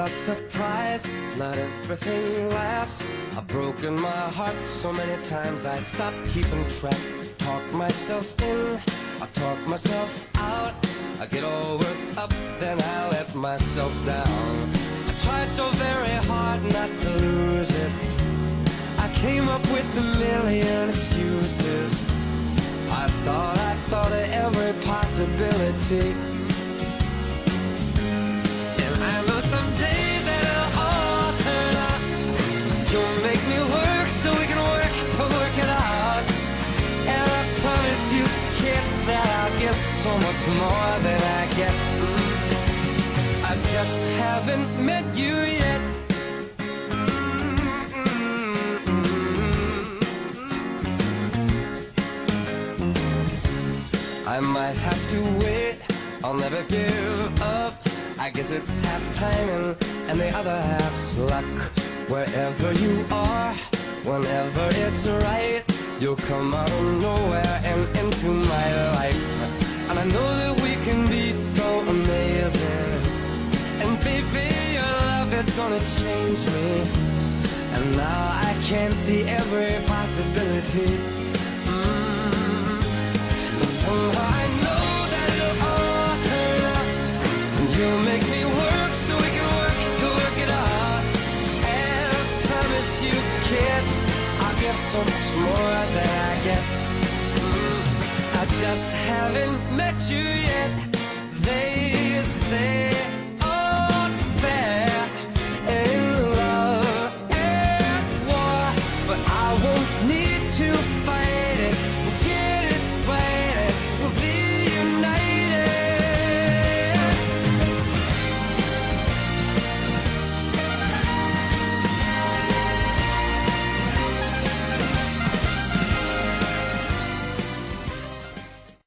not surprised, not everything lasts. I've broken my heart so many times I stopped keeping track. Talk myself in, I talk myself out. I get all worked up, then I let myself down. I tried so very hard not to lose it. I came up with a million excuses. I thought of every possibility. And I know someday that it'll all turn out. You'll make me work so we can work to work it out. And I promise you, kid, that I'll give so much more than I get. I just haven't met you yet. I might have to wait, I'll never give up. I guess it's half timing and the other half's luck. Wherever you are, whenever it's right, you'll come out of nowhere and into my life. And I know that we can be so amazing. And baby, your love is gonna change me. And now I can see every possibility. Somehow I know that it'll all turn out. You'll make me work so we can work to work it out. And I promise you, kid, I'll give so much more than I get. I just haven't met you yet. They